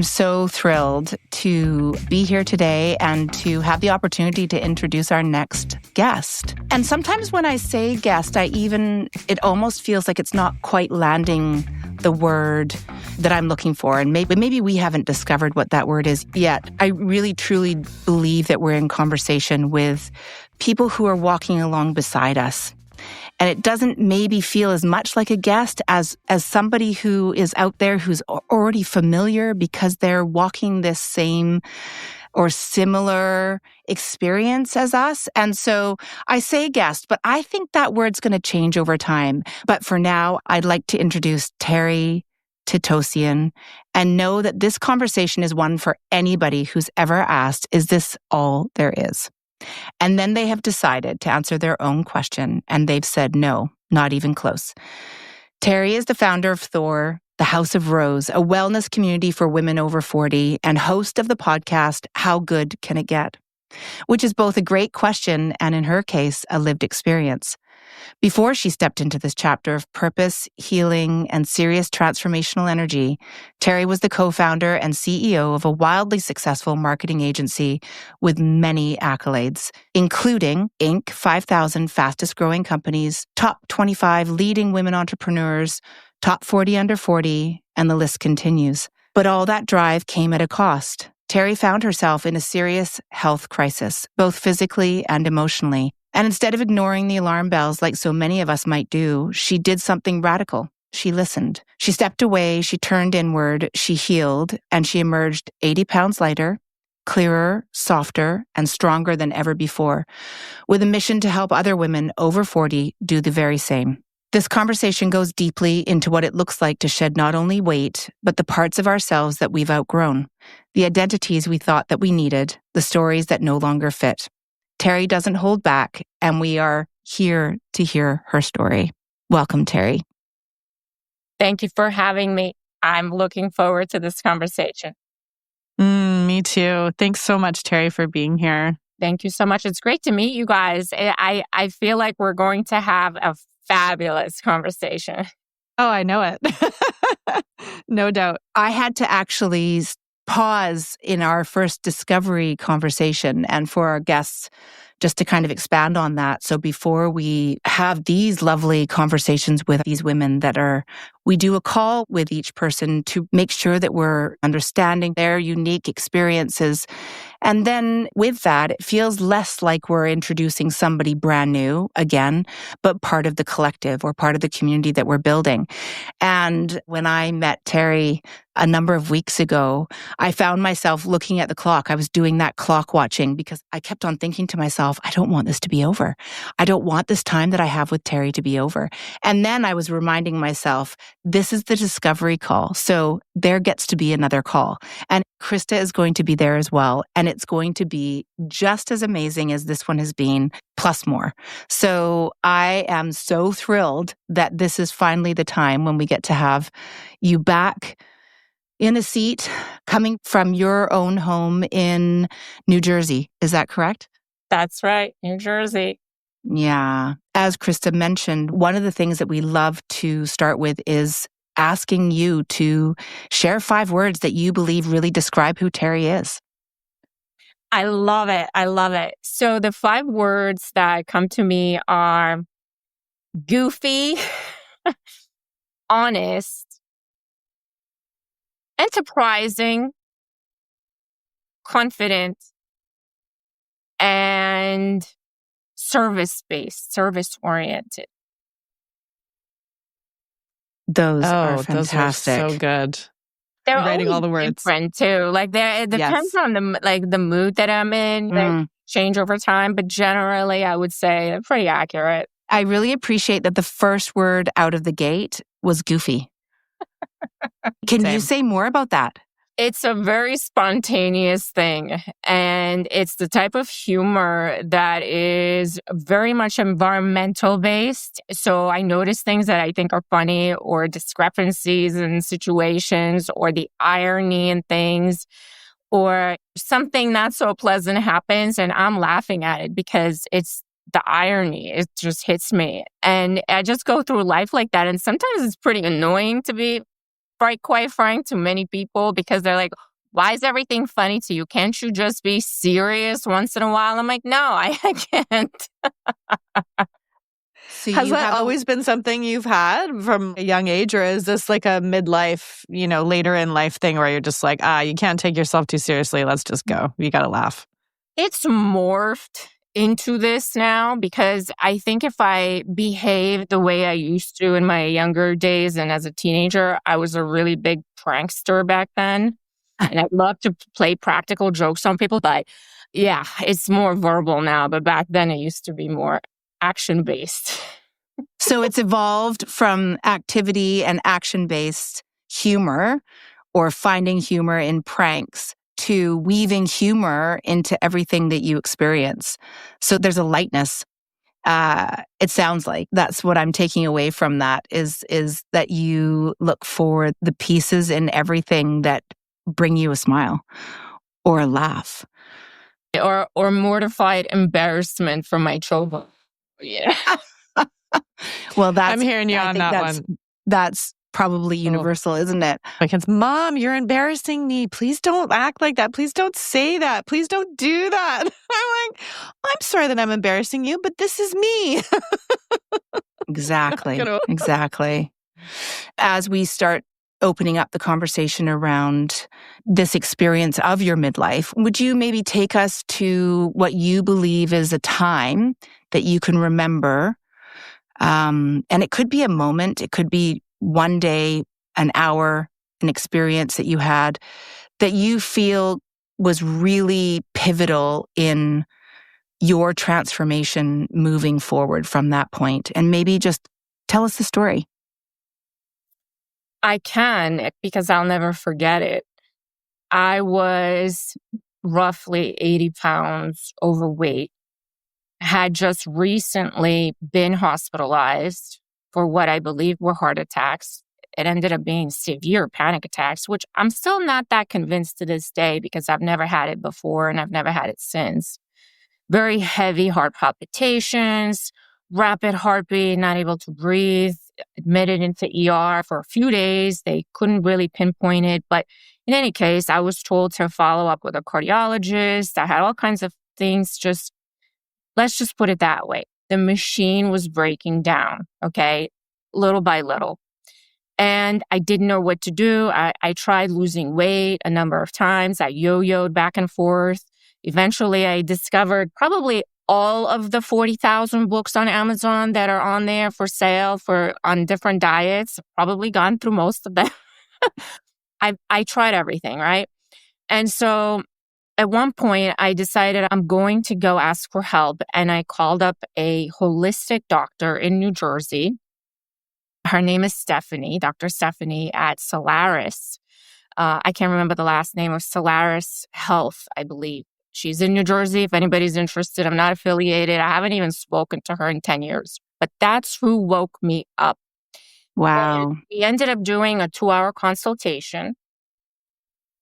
I'm so thrilled to be here today and to have the opportunity to introduce our next guest. And sometimes when I say guest, it almost feels like it's not quite landing the word that I'm looking for. And maybe we haven't discovered what that word is yet. I really, truly believe that we're in conversation with people who are walking along beside us. And it doesn't maybe feel as much like a guest as somebody who is out there who's already familiar because they're walking this same or similar experience as us. And so I say guest, but I think that word's going to change over time. But for now, I'd like to introduce Terry Tateossian and know that this conversation is one for anybody who's ever asked, is this all there is? And then they have decided to answer their own question, and they've said no, not even close. Terry is the founder of THOR, the House of Rose, a wellness community for women over 40, and host of the podcast, How Good Can It Get? Which is both a great question and, in her case, a lived experience. Before she stepped into this chapter of purpose, healing, and serious transformational energy, Terry was the co-founder and CEO of a wildly successful marketing agency with many accolades, including Inc. 5,000 fastest growing companies, top 25 leading women entrepreneurs, top 40 under 40, and the list continues. But all that drive came at a cost. Terry found herself in a serious health crisis, both physically and emotionally. And instead of ignoring the alarm bells like so many of us might do, she did something radical. She listened. She stepped away, she turned inward, she healed, and she emerged 80 pounds lighter, clearer, softer, and stronger than ever before, with a mission to help other women over 40 do the very same. This conversation goes deeply into what it looks like to shed not only weight, but the parts of ourselves that we've outgrown, the identities we thought that we needed, the stories that no longer fit. Terry doesn't hold back, and we are here to hear her story. Welcome, Terry. Thank you for having me. I'm looking forward to this conversation. Me too. Thanks so much, Terry, for being here. Thank you so much. It's great to meet you guys. I feel like we're going to have a fabulous conversation. Oh, I know it. No doubt. I had to actually pause in our first discovery conversation and for our guests just to kind of expand on that. So before we have these lovely conversations with these women we do a call with each person to make sure that we're understanding their unique experiences. And then with that, it feels less like we're introducing somebody brand new again, but part of the collective or part of the community that we're building. And when I met Terry a number of weeks ago, I found myself looking at the clock. I was doing that clock watching because I kept on thinking to myself, I don't want this to be over. I don't want this time that I have with Terry to be over. And then I was reminding myself, this is the discovery call. So there gets to be another call. And Krista is going to be there as well. And it's going to be just as amazing as this one has been, plus more. So I am so thrilled that this is finally the time when we get to have you back in a seat coming from your own home in New Jersey. Is that correct? That's right, New Jersey. Yeah. As Krista mentioned, one of the things that we love to start with is asking you to share 5 words that you believe really describe who Terry is. I love it. I love it. So the 5 words that come to me are goofy, honest, enterprising, confident, and service-based, service-oriented. Those are fantastic. Those are so good. They're writing all the always words. different too. Like it depends on the mood that I'm in. They change over time, but generally, I would say they're pretty accurate. I really appreciate that the first word out of the gate was goofy. Can you say more about that? It's a very spontaneous thing, and it's the type of humor that is very much environmental based. So I notice things that I think are funny or discrepancies in situations or the irony in things or something not so pleasant happens and I'm laughing at it because it's the irony. It just hits me. And I just go through life like that. And sometimes it's pretty annoying to be quite frank to many people because they're like, Why is everything funny to you? Can't you just be serious once in a while? I'm like, no, I can't. So Has you that have always been something you've had from a young age, or is this like a midlife, later in life thing where you're just like, you can't take yourself too seriously. Let's just go. You got to laugh. It's morphed into this now because I think if I behaved the way I used to in my younger days and as a teenager, I was a really big prankster back then. And I'd love to play practical jokes on people. But yeah, it's more verbal now. But back then it used to be more action-based. So it's evolved from activity and action-based humor or finding humor in pranks to weaving humor into everything that you experience. So there's a lightness. It sounds like that's what I'm taking away from that is that you look for the pieces in everything that bring you a smile or a laugh. Or mortified embarrassment from my children. Yeah. Well, I'm hearing you on that one. That's probably universal, isn't it? Like, it's, Mom, you're embarrassing me. Please don't act like that. Please don't say that. Please don't do that. I'm like, I'm sorry that I'm embarrassing you, but this is me. Exactly. Exactly. As we start opening up the conversation around this experience of your midlife, would you maybe take us to what you believe is a time that you can remember? And it could be a moment, it could be one day, an hour, an experience that you had that you feel was really pivotal in your transformation moving forward from that point. And maybe just tell us the story. I can, because I'll never forget it. I was roughly 80 pounds overweight, had just recently been hospitalized for what I believe were heart attacks. It ended up being severe panic attacks, which I'm still not that convinced to this day because I've never had it before and I've never had it since. Very heavy heart palpitations, rapid heartbeat, not able to breathe, admitted into ER for a few days. They couldn't really pinpoint it. But in any case, I was told to follow up with a cardiologist. I had all kinds of things. Let's just put it that way. The machine was breaking down, okay, little by little. And I didn't know what to do. I tried losing weight a number of times. I yo-yoed back and forth. Eventually, I discovered probably all of the 40,000 books on Amazon that are on there for sale on different diets. Probably gone through most of them. I tried everything, right? And so at one point, I decided I'm going to go ask for help. And I called up a holistic doctor in New Jersey. Her name is Stephanie, Dr. Stephanie at Solaris. I can't remember the last name of Solaris Health, I believe. She's in New Jersey. If anybody's interested, I'm not affiliated. I haven't even spoken to her in 10 years. But that's who woke me up. Wow. And we ended up doing a 2-hour consultation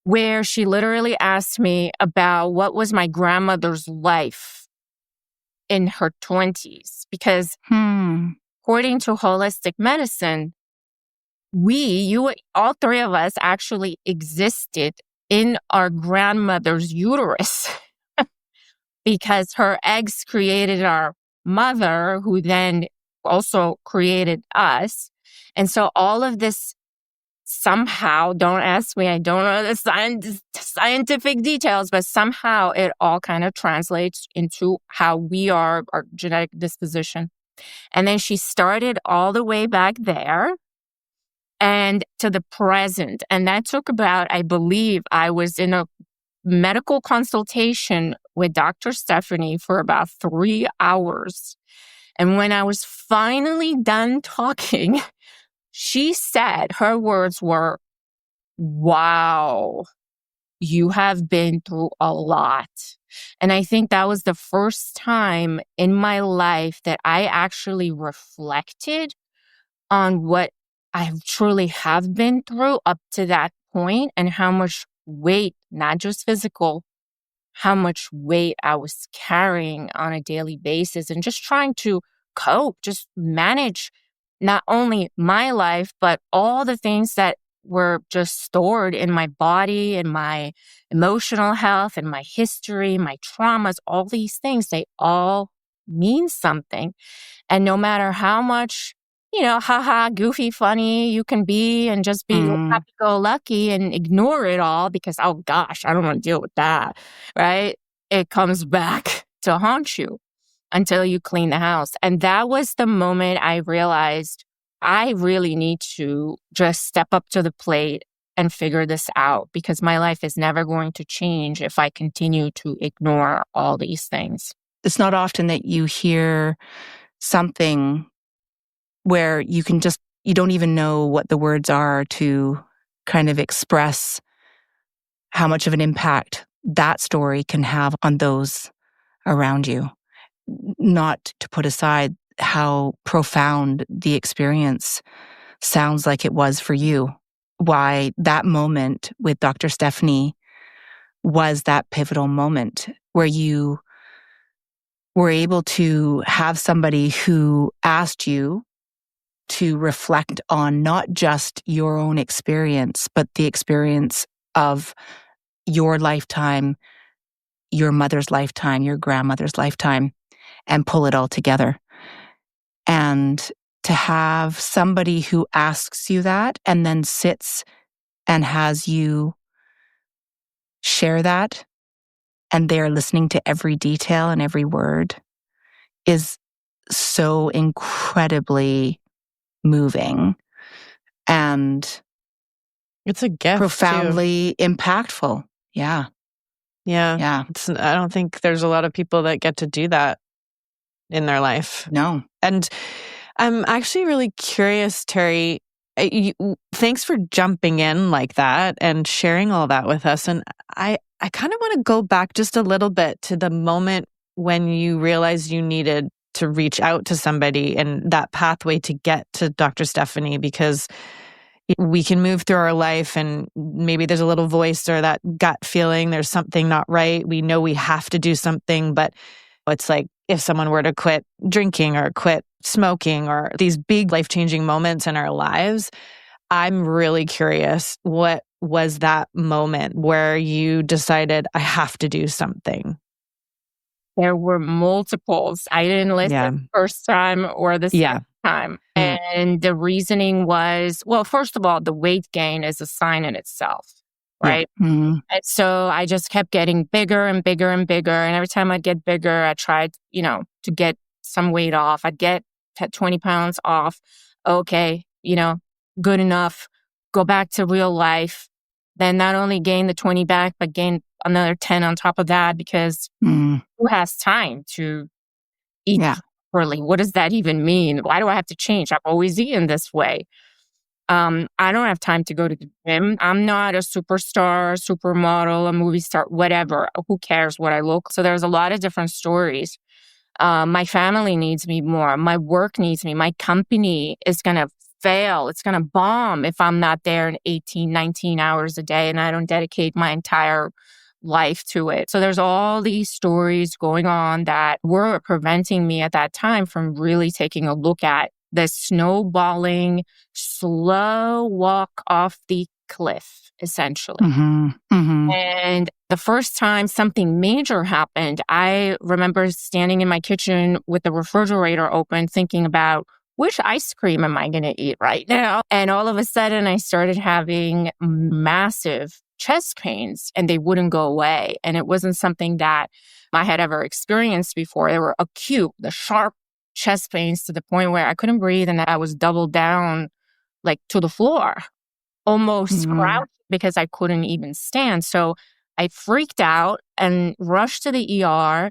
where she literally asked me about what was my grandmother's life in her 20s. Because according to holistic medicine, all three of us actually existed in our grandmother's uterus because her eggs created our mother, who then also created us. And so all of this somehow, don't ask me, I don't know the scientific details, but somehow it all kind of translates into how we are, our genetic disposition. And then she started all the way back there and to the present. And that took about, I believe, I was in a medical consultation with Dr. Stephanie for about 3 hours. And when I was finally done talking, she said, her words were, "Wow, you have been through a lot." And I think that was the first time in my life that I actually reflected on what I truly have been through up to that point and how much weight, not just physical, how much weight I was carrying on a daily basis and just trying to cope, just manage not only my life, but all the things that were just stored in my body and my emotional health and my history, my traumas, all these things, they all mean something. And no matter how much, haha, goofy, funny you can be and just be happy-go-lucky and ignore it all because, oh gosh, I don't want to deal with that, right? It comes back to haunt you until you clean the house. And that was the moment I realized I really need to just step up to the plate and figure this out because my life is never going to change if I continue to ignore all these things. It's not often that you hear something where you don't even know what the words are to kind of express how much of an impact that story can have on those around you. Not to put aside how profound the experience sounds like it was for you. Why that moment with Dr. Stephanie was that pivotal moment where you were able to have somebody who asked you to reflect on not just your own experience, but the experience of your lifetime, your mother's lifetime, your grandmother's lifetime, and pull it all together. And to have somebody who asks you that and then sits and has you share that, and they're listening to every detail and every word, is so incredibly moving and it's a gift, profoundly impactful. Yeah. I don't think there's a lot of people that get to do that in their life. No. And I'm actually really curious, Terry. Thanks for jumping in like that and sharing all that with us. And I kind of want to go back just a little bit to the moment when you realized you needed to reach out to somebody and that pathway to get to Dr. Stephanie, because we can move through our life and maybe there's a little voice or that gut feeling there's something not right. We know we have to do something, but it's like if someone were to quit drinking or quit smoking or these big life-changing moments in our lives, I'm really curious, what was that moment where you decided, I have to do something? There were multiples. I didn't listen the first time or the second time. And the reasoning was, well, first of all, the weight gain is a sign in itself, right? And so I just kept getting bigger and bigger and bigger. And every time I'd get bigger, I tried, to get some weight off. I'd get 20 pounds off. Okay, good enough. Go back to real life. Then not only gain the 20 back, but gain another 10 on top of that because who has time to eat properly? What does that even mean? Why do I have to change? I've always eaten this way. I don't have time to go to the gym. I'm not a superstar, supermodel, a movie star, whatever. Who cares what I look? So there's a lot of different stories. My family needs me more. My work needs me. My company is going to fail. It's going to bomb if I'm not there in 18, 19 hours a day and I don't dedicate my entire life to it. So there's all these stories going on that were preventing me at that time from really taking a look at the snowballing, slow walk off the cliff, essentially. And the first time something major happened, I remember standing in my kitchen with the refrigerator open, thinking about which ice cream am I going to eat right now? And all of a sudden, I started having massive chest pains and they wouldn't go away. And it wasn't something that I had ever experienced before. They were acute, the sharp chest pains to the point where I couldn't breathe and I was doubled down like to the floor, almost crouched because I couldn't even stand. So I freaked out and rushed to the ER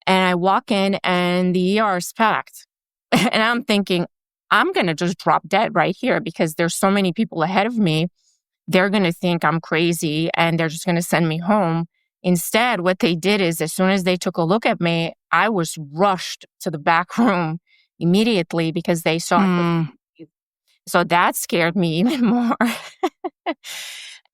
and I walk in and the ER is packed. And I'm thinking, I'm going to just drop dead right here because there's so many people ahead of me. They're going to think I'm crazy and they're just going to send me home. Instead, what they did is as soon as they took a look at me, I was rushed to the back room immediately because they saw me. So that scared me even more.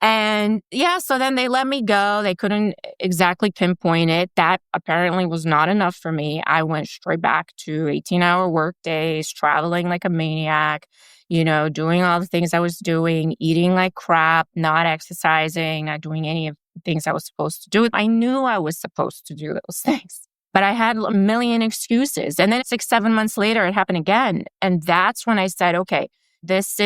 And yeah, so then they let me go. They couldn't exactly pinpoint it. That apparently was not enough for me. I went straight back to 18-hour work days, traveling like a maniac, doing all the things I was doing, eating like crap, not exercising, not doing any of the things I was supposed to do. I knew I was supposed to do those things, but I had a million excuses. And then 6-7 months later, it happened again. And that's when I said, okay, this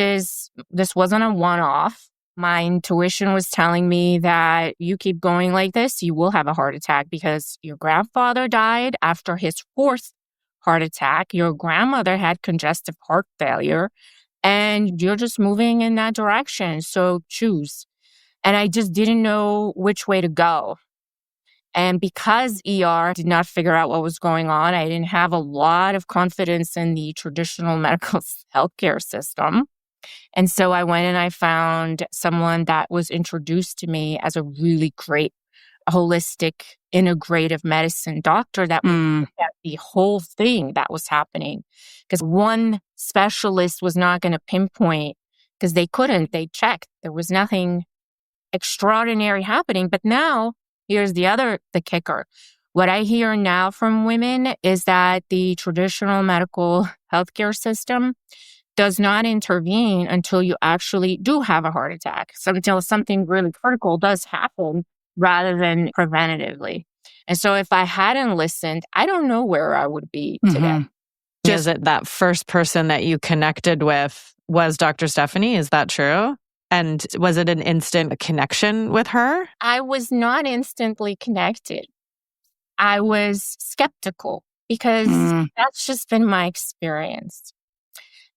wasn't a one-off. My intuition was telling me that you keep going like this, you will have a heart attack because your grandfather died after his 4th heart attack. Your grandmother had congestive heart failure, and you're just moving in that direction. So choose. And I just didn't know which way to go. And because ER did not figure out what was going on, I didn't have a lot of confidence in the traditional medical healthcare system. And so I went and I found someone that was introduced to me as a really great holistic integrative medicine doctor that would look at the whole thing that was happening. Because one specialist was not going to pinpoint, because they couldn't. They checked. There was nothing extraordinary happening. But now, here's the kicker. What I hear now from women is that the traditional medical healthcare system does not intervene until you actually do have a heart attack. So until something really critical does happen rather than preventatively. And so if I hadn't listened, I don't know where I would be today. Is it that first person that you connected with was Dr. Stephanie? Is that true? And was it an instant connection with her? I was not instantly connected. I was skeptical because that's just been my experience.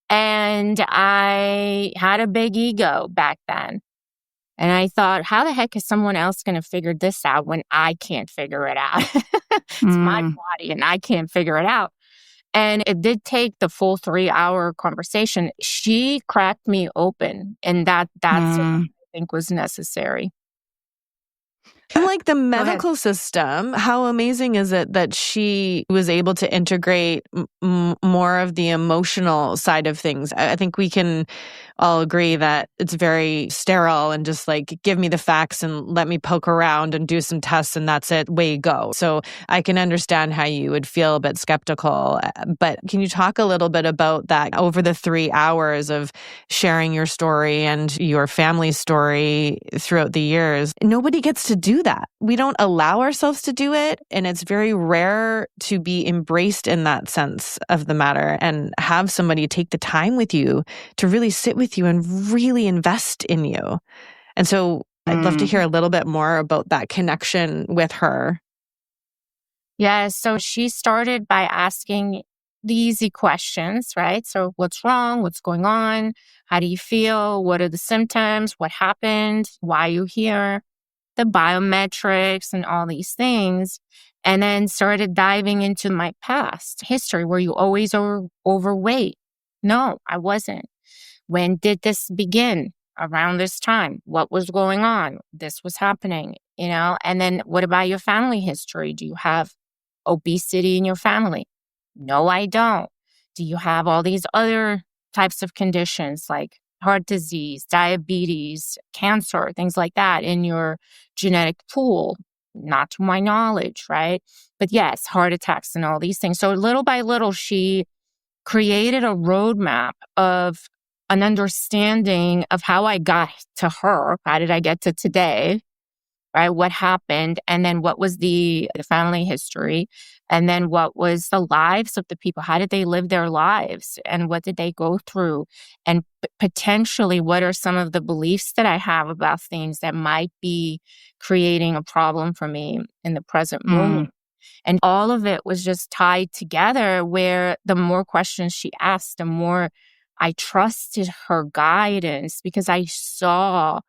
And I had a big ego back then. And I thought, how the heck is someone else going to figure this out when I can't figure it out? It's my body and I can't figure it out. And it did take the full 3-hour conversation. She cracked me open, and that's what I think was necessary. And like the medical system, how amazing is it that she was able to integrate more of the emotional side of things? I think we can all agree that it's very sterile and just like, give me the facts and let me poke around and do some tests and that's it, way you go. So I can understand how you would feel a bit skeptical. But can you talk a little bit about that over the 3 hours of sharing your story and your family's story throughout the years? Nobody gets to do that. We don't allow ourselves to do it. And it's very rare to be embraced in that sense of the matter and have somebody take the time with you to really sit with you and really invest in you. And so I'd love to hear a little bit more about that connection with her. Yeah, so she started by asking the easy questions, right? So what's wrong? What's going on? How do you feel? What are the symptoms? What happened? Why are you here? The biometrics and all these things. And then started diving into my past history. Were you always overweight? No, I wasn't. When did this begin? Around this time. What was going on? This was happening, And then what about your family history? Do you have obesity in your family? No, I don't. Do you have all these other types of conditions like heart disease, diabetes, cancer, things like that in your genetic pool? Not to my knowledge, right? But yes, heart attacks and all these things. So little by little, she created a roadmap of an understanding of how I got to her. How did I get to today? Right? What happened? And then what was the family history? And then what was the lives of the people? How did they live their lives? And what did they go through? And potentially, what are some of the beliefs that I have about things that might be creating a problem for me in the present moment? And all of it was just tied together where the more questions she asked, the more I trusted her guidance because I saw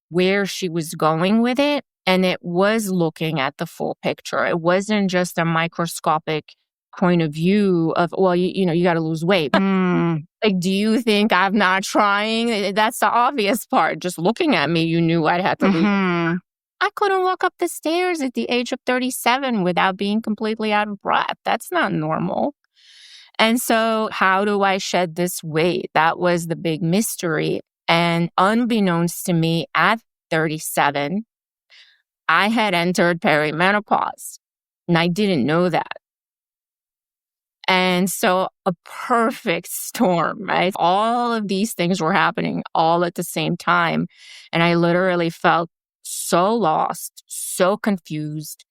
where she was going with it. And it was looking at the full picture. It wasn't just a microscopic point of view of, well, you got to lose weight. Like, do you think I'm not trying? That's the obvious part. Just looking at me, you knew I had to lose weight. I couldn't walk up the stairs at the age of 37 without being completely out of breath. That's not normal. And so how do I shed this weight? That was the big mystery. And unbeknownst to me at 37, I had entered perimenopause, and I didn't know that. And so a perfect storm, right? All of these things were happening all at the same time. And I literally felt so lost, so confused.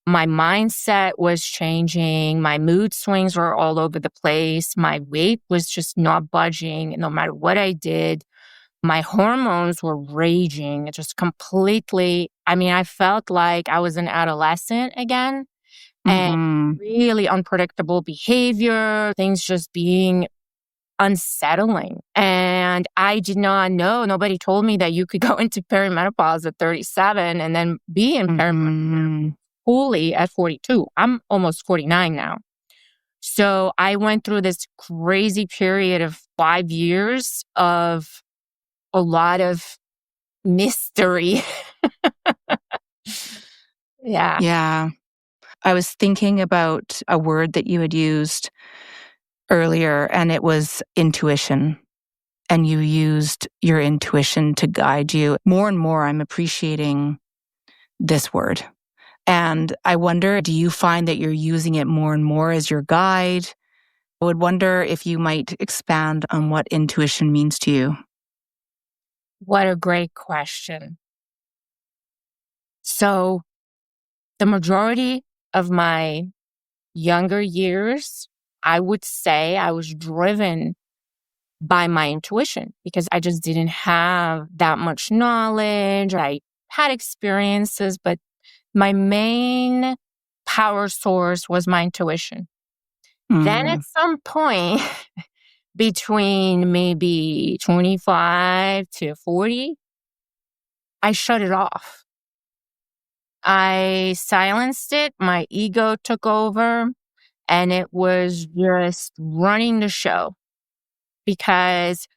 My mindset was changing. My mood swings were all over the place. My weight was just not budging. No matter what I did, my hormones were raging, just completely. I mean, I felt like I was an adolescent again. And Mm-hmm. really unpredictable behavior, things just being unsettling. And I did not know, nobody told me that you could go into perimenopause at 37 and then be in perimenopause fully at 42. I'm almost 49 now. So I went through this crazy period of 5 years of a lot of mystery. Yeah. Yeah. I was thinking about a word that you had used earlier, and it was intuition. And you used your intuition to guide you. More and more, I'm appreciating this word. And I wonder, do you find that you're using it more and more as your guide? I would wonder if you might expand on what intuition means to you. What a great question. So the majority of my younger years, I would say I was driven by my intuition because I just didn't have that much knowledge. I had experiences, but my main power source was my intuition. Then at some point between maybe 25 to 40, I shut it off. I silenced it. My ego took over and it was just running the show because,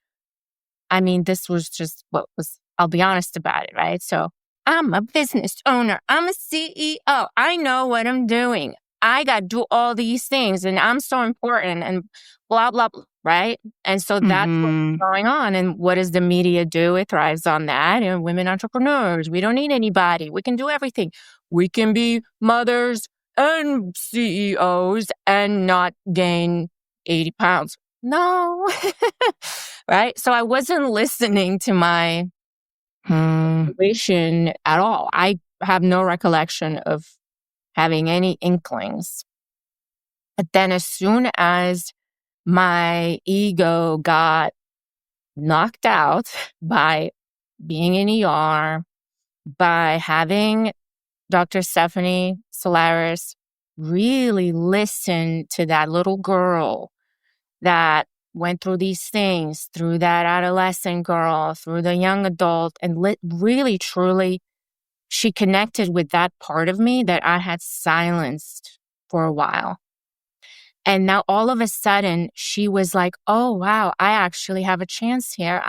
I mean, this was just what was, I'll be honest about it, right? So I'm a business owner. I'm a CEO. I know what I'm doing. I got to do all these things and I'm so important and blah, blah, blah, right? And so that's what's going on. And what does the media do? It thrives on that. And women entrepreneurs, we don't need anybody. We can do everything. We can be mothers and CEOs and not gain 80 pounds. No. Right? So I wasn't listening to my intuition at all. I have no recollection of having any inklings. But then as soon as my ego got knocked out by being in ER, by having Dr. Stephanie Solaris really listen to that little girl that went through these things, through that adolescent girl, through the young adult, and really, truly, she connected with that part of me that I had silenced for a while. And now all of a sudden, she was like, oh, wow, I actually have a chance here.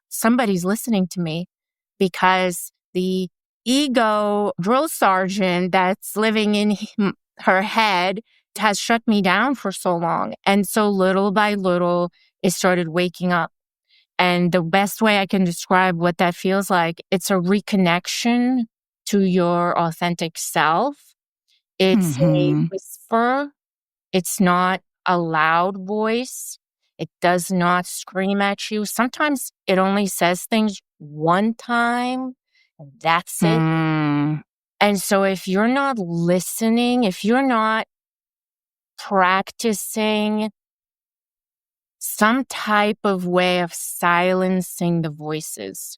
Somebody's listening to me because the ego drill sergeant that's living in her head has shut me down for so long. And so little by little, it started waking up. And the best way I can describe what that feels like, it's a reconnection to your authentic self. It's a whisper. It's not a loud voice. It does not scream at you. Sometimes it only says things one time, and that's it. And so if you're not listening, if you're not practicing some type of way of silencing the voices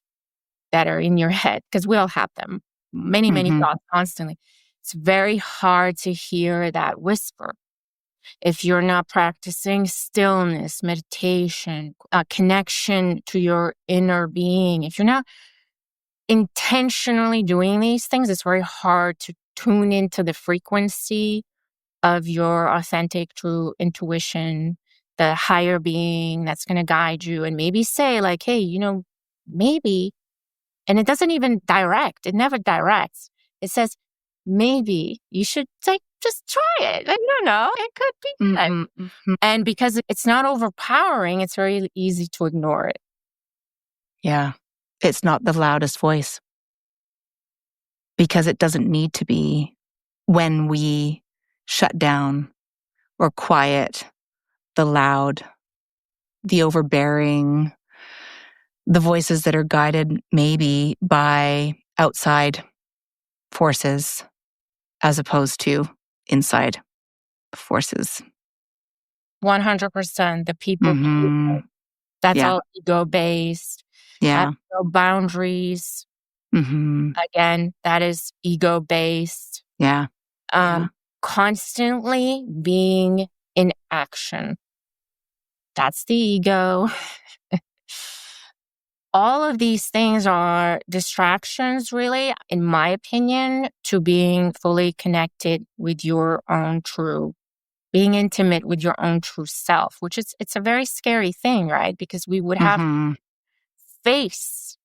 that are in your head, because we all have them, many, many thoughts constantly. It's very hard to hear that whisper. If you're not practicing stillness, meditation, connection to your inner being, if you're not intentionally doing these things, it's very hard to tune into the frequency of your authentic, true intuition, the higher being that's going to guide you and maybe say like, hey, maybe, and it doesn't even direct. It never directs. It says, maybe you should just try it. I don't know. It could be good. And because it's not overpowering, it's very easy to ignore it. Yeah. It's not the loudest voice. because it doesn't need to be when we shut down or quiet the loud, the overbearing, the voices that are guided maybe by outside forces as opposed to inside forces. 100%. The people, Mm-hmm. that's Yeah. all ego-based. Yeah. Have no boundaries. Mm-hmm. Again, that is ego-based. Yeah. Yeah. Constantly being in action. That's the ego. All of these things are distractions, really, in my opinion, to being fully connected with your own being intimate with your own true self, which it's a very scary thing, right? Because we would have Mm-hmm. to face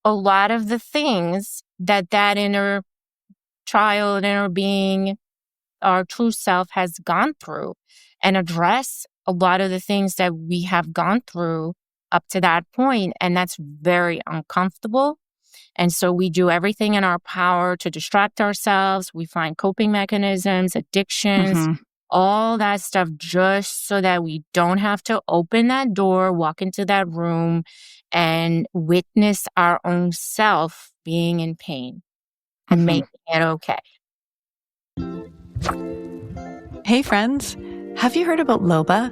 a lot of the things that inner child, inner being, our true self has gone through, and address a lot of the things that we have gone through up to that point. And that's very uncomfortable. And so we do everything in our power to distract ourselves. We find coping mechanisms, addictions, Mm-hmm. all that stuff, just so that we don't have to open that door, walk into that room, and witness our own self being in pain and Mm-hmm. making it okay. Hey friends, have you heard about Loba?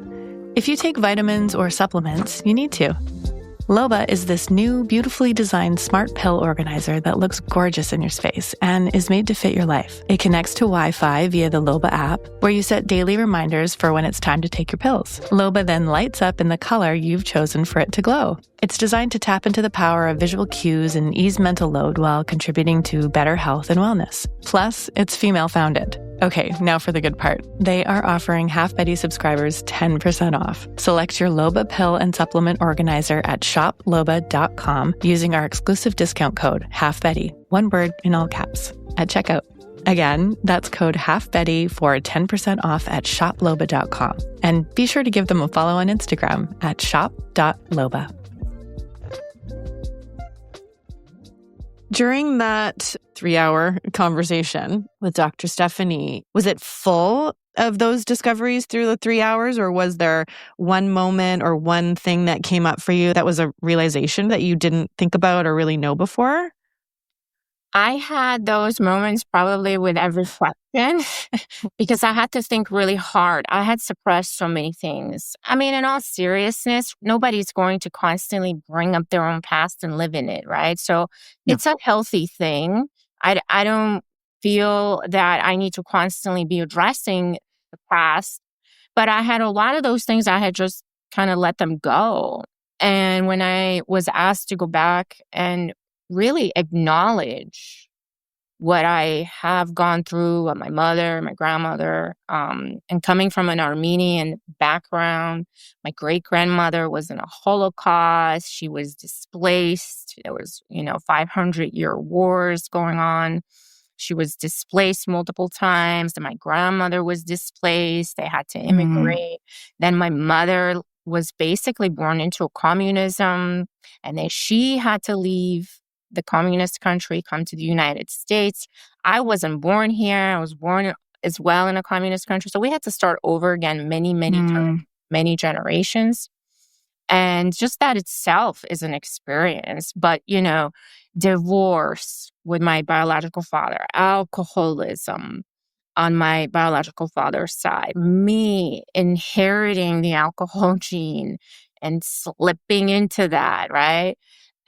If you take vitamins or supplements, you need to. Loba is this new, beautifully designed smart pill organizer that looks gorgeous in your space and is made to fit your life. It connects to Wi-Fi via the Loba app, where you set daily reminders for when it's time to take your pills. Loba then lights up in the color you've chosen for it to glow. It's designed to tap into the power of visual cues and ease mental load while contributing to better health and wellness. Plus, it's female-founded. Okay, now for the good part. They are offering halfbetty subscribers 10% off. Select your Loba pill and supplement organizer at shoploba.com using our exclusive discount code halfbetty, one word in all caps, at checkout. Again, that's code halfbetty for 10% off at shoploba.com. And be sure to give them a follow on Instagram at shop.loba. During that 3-hour conversation with Dr. Stephanie, was it full of those discoveries through the 3 hours, or was there one moment or one thing that came up for you that was a realization that you didn't think about or really know before? I had those moments probably with every question because I had to think really hard. I had suppressed so many things. I mean, in all seriousness, nobody's going to constantly bring up their own past and live in it, right? So it's a healthy thing. I don't feel that I need to constantly be addressing the past, but I had a lot of those things I had just kind of let them go. And when I was asked to go back and really acknowledge what I have gone through with my mother, my grandmother, and coming from an Armenian background. My great-grandmother was in a Holocaust. She was displaced. There was, 500-year wars going on. She was displaced multiple times. And my grandmother was displaced. They had to immigrate. Then my mother was basically born into a communism, and then she had to leave the communist country, come to the United States. I wasn't born here. I was born as well in a communist country. So we had to start over again many, many times, many generations. And just that itself is an experience. But, divorce with my biological father, alcoholism on my biological father's side, me inheriting the alcohol gene and slipping into that, right?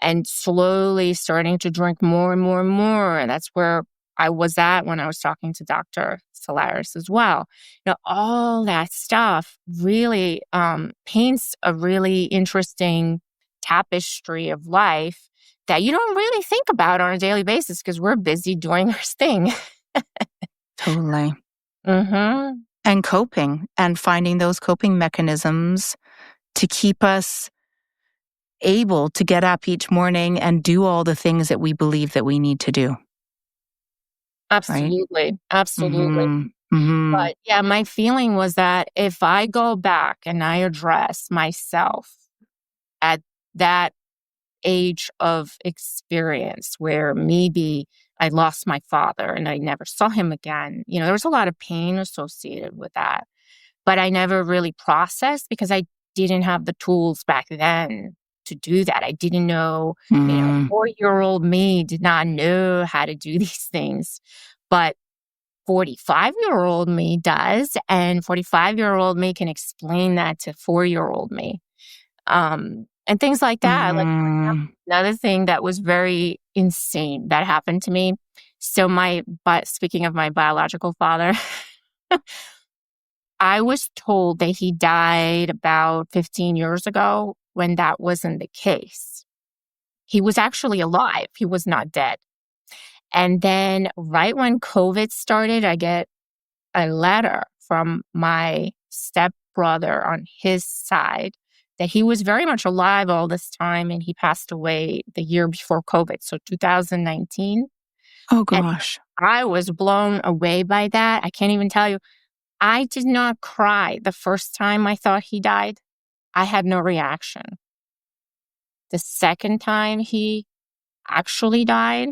And slowly starting to drink more and more and more. And that's where I was at when I was talking to Dr. Solaris as well. All that stuff really paints a really interesting tapestry of life that you don't really think about on a daily basis because we're busy doing our thing. Totally. Mm-hmm. And coping and finding those coping mechanisms to keep us able to get up each morning and do all the things that we believe that we need to do. Absolutely. Right? Absolutely. But yeah, my feeling was that if I go back and I address myself at that age of experience where maybe I lost my father and I never saw him again. There was a lot of pain associated with that, but I never really processed because I didn't have the tools back then to do that. I didn't know, 4-year-old me did not know how to do these things, but 45-year-old me does. And 45-year-old me can explain that to 4-year-old me. And things like that. Like another thing that was very insane that happened to me. So speaking of my biological father, I was told that he died about 15 years ago when that wasn't the case. He was actually alive. He was not dead. And then right when COVID started, I get a letter from my stepbrother on his side that he was very much alive all this time and he passed away the year before COVID, so 2019. Oh, gosh. And I was blown away by that. I can't even tell you. I did not cry the first time I thought he died. I had no reaction. The second time he actually died,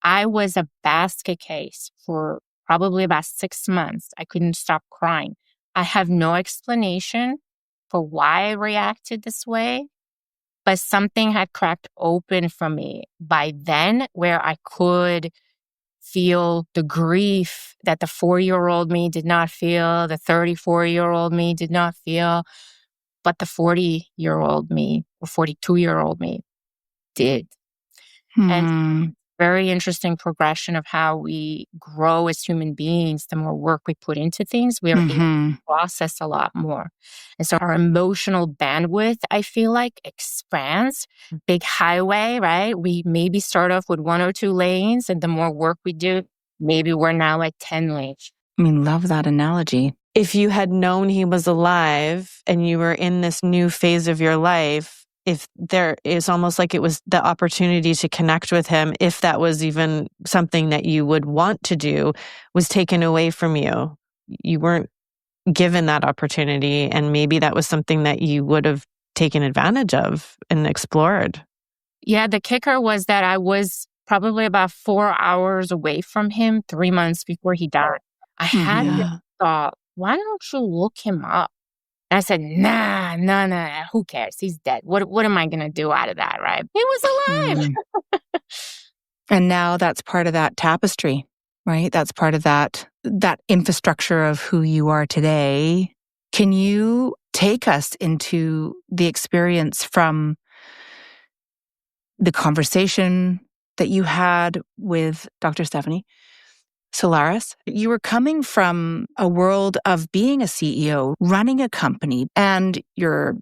I was a basket case for probably about 6 months. I couldn't stop crying. I have no explanation for why I reacted this way, but something had cracked open for me by then where I could feel the grief that the 4-year-old me did not feel, the 34-year-old me did not feel, but the 40-year-old me or 42-year-old me did. And very interesting progression of how we grow as human beings. The more work we put into things, we are able to process a lot more. And so our emotional bandwidth, I feel like, expands. Big highway, right? We maybe start off with 1 or 2 lanes, and the more work we do, maybe we're now at 10 lanes. Love that analogy. If you had known he was alive and you were in this new phase of your life, if there is almost like it was the opportunity to connect with him, if that was even something that you would want to do, was taken away from you. You weren't given that opportunity, and maybe that was something that you would have taken advantage of and explored. Yeah, the kicker was that I was probably about 4 hours away from him 3 months before he died. I had this thought, why don't you look him up? And I said, nah, who cares? He's dead. What am I going to do out of that, right? He was alive. And now that's part of that tapestry, right? That's part of that infrastructure of who you are today. Can you take us into the experience from the conversation that you had with Dr. Stephanie Solaris? You were coming from a world of being a CEO, running a company, and you're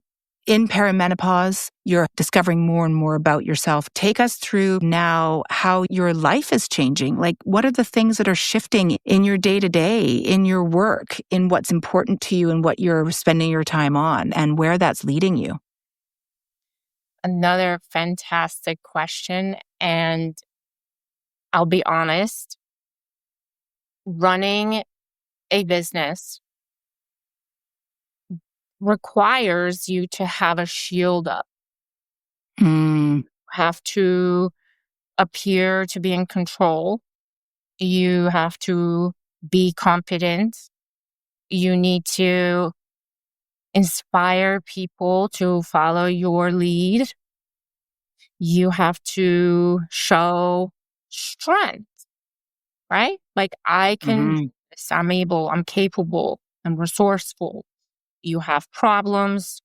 in perimenopause. You're discovering more and more about yourself. Take us through now how your life is changing. Like, what are the things that are shifting in your day-to-day, in your work, in what's important to you and what you're spending your time on, and where that's leading you? Another fantastic question. And I'll be honest, running a business requires you to have a shield up. You have to appear to be in control. You have to be competent. You need to inspire people to follow your lead. You have to show strength, right? Like, I can do this. I'm able, I'm capable, I'm resourceful. You have problems,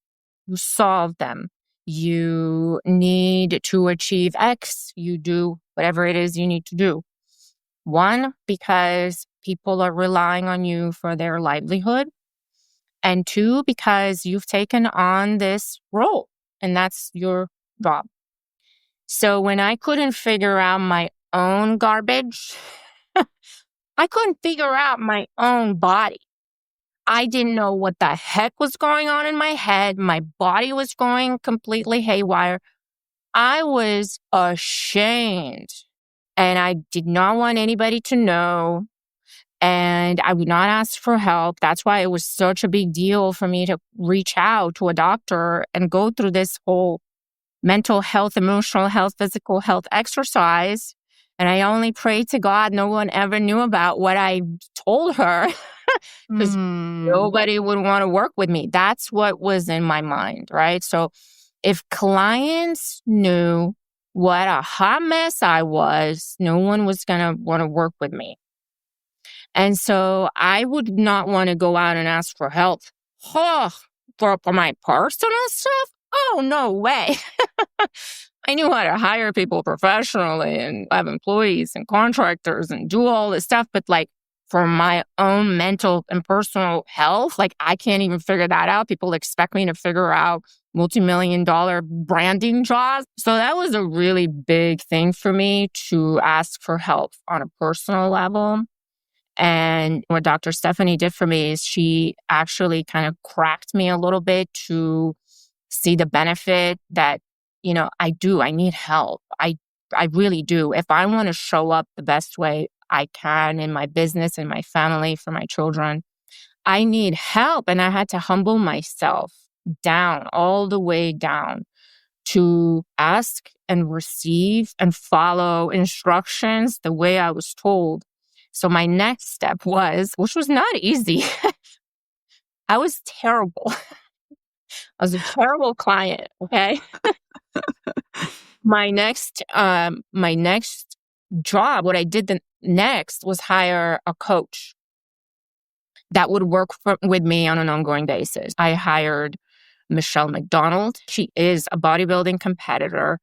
you solve them. You need to achieve X, you do whatever it is you need to do. 1, because people are relying on you for their livelihood. And 2, because you've taken on this role and that's your job. So when I couldn't figure out my own garbage, I couldn't figure out my own body. I didn't know what the heck was going on in my head. My body was going completely haywire. I was ashamed and I did not want anybody to know. And I would not ask for help. That's why it was such a big deal for me to reach out to a doctor and go through this whole mental health, emotional health, physical health exercise And I only prayed to God no one ever knew about what I told her because nobody would want to work with me. That's what was in my mind, right? So if clients knew what a hot mess I was, no one was going to want to work with me. And so I would not want to go out and ask for help. Oh, for my personal stuff? Oh, no way. I knew how to hire people professionally and have employees and contractors and do all this stuff. But like for my own mental and personal health, like I can't even figure that out. People expect me to figure out multi-million-dollar branding jobs. So that was a really big thing for me to ask for help on a personal level. And what Dr. Stephanie did for me is she actually kind of cracked me a little bit to see the benefit that, I need help. I really do. If I want to show up the best way I can in my business and my family, for my children, I need help. And I had to humble myself down, all the way down, to ask and receive and follow instructions the way I was told. So my next step which was not easy. I was terrible. I was a terrible client. Okay. My next job, what I did next was hire a coach that would work with me on an ongoing basis. I hired Michelle McDonald. She is a bodybuilding competitor,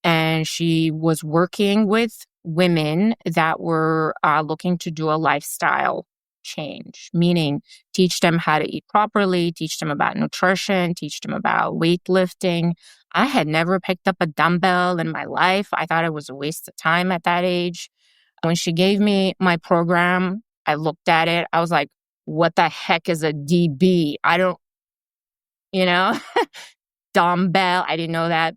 and she was working with women that were looking to do a lifestyle change, meaning teach them how to eat properly, teach them about nutrition, teach them about weightlifting. I had never picked up a dumbbell in my life. I thought it was a waste of time at that age. When she gave me my program, I looked at it. I was like, what the heck is a DB? I don't, dumbbell. I didn't know that.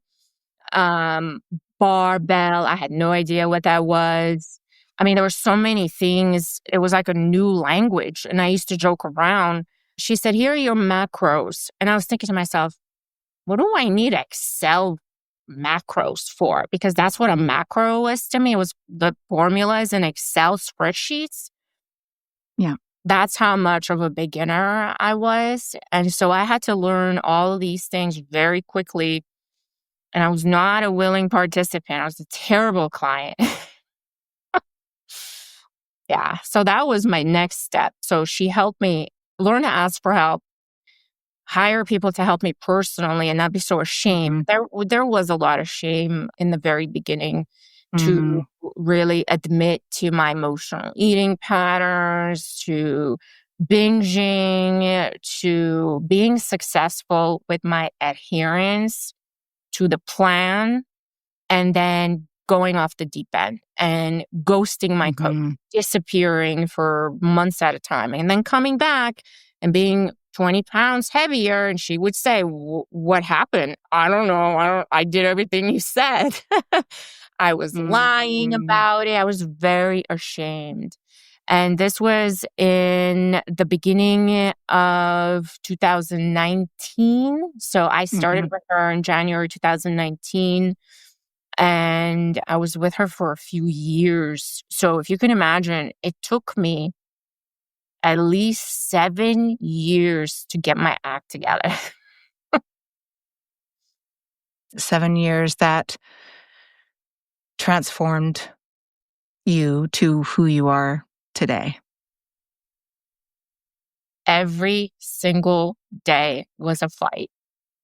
Barbell. I had no idea what that was. I mean, there were so many things. It was like a new language. And I used to joke around. She said, here are your macros. And I was thinking to myself, what do I need Excel macros for? Because that's what a macro was to me. It was the formulas in Excel spreadsheets. Yeah. That's how much of a beginner I was. And so I had to learn all of these things very quickly. And I was not a willing participant. I was a terrible client. Yeah. So that was my next step. So she helped me learn to ask for help, hire people to help me personally and not be so ashamed. There was a lot of shame in the very beginning to really admit to my emotional eating patterns, to binging, to being successful with my adherence to the plan, and then going off the deep end and ghosting my coach, disappearing for months at a time, and then coming back and being 20 pounds heavier. And she would say, what happened? I don't know. I did everything you said. I was lying about it. I was very ashamed. And this was in the beginning of 2019. So I started with her in January 2019. And I was with her for a few years. So if you can imagine, it took me at least 7 years to get my act together. 7 years that transformed you to who you are today. Every single day was a fight,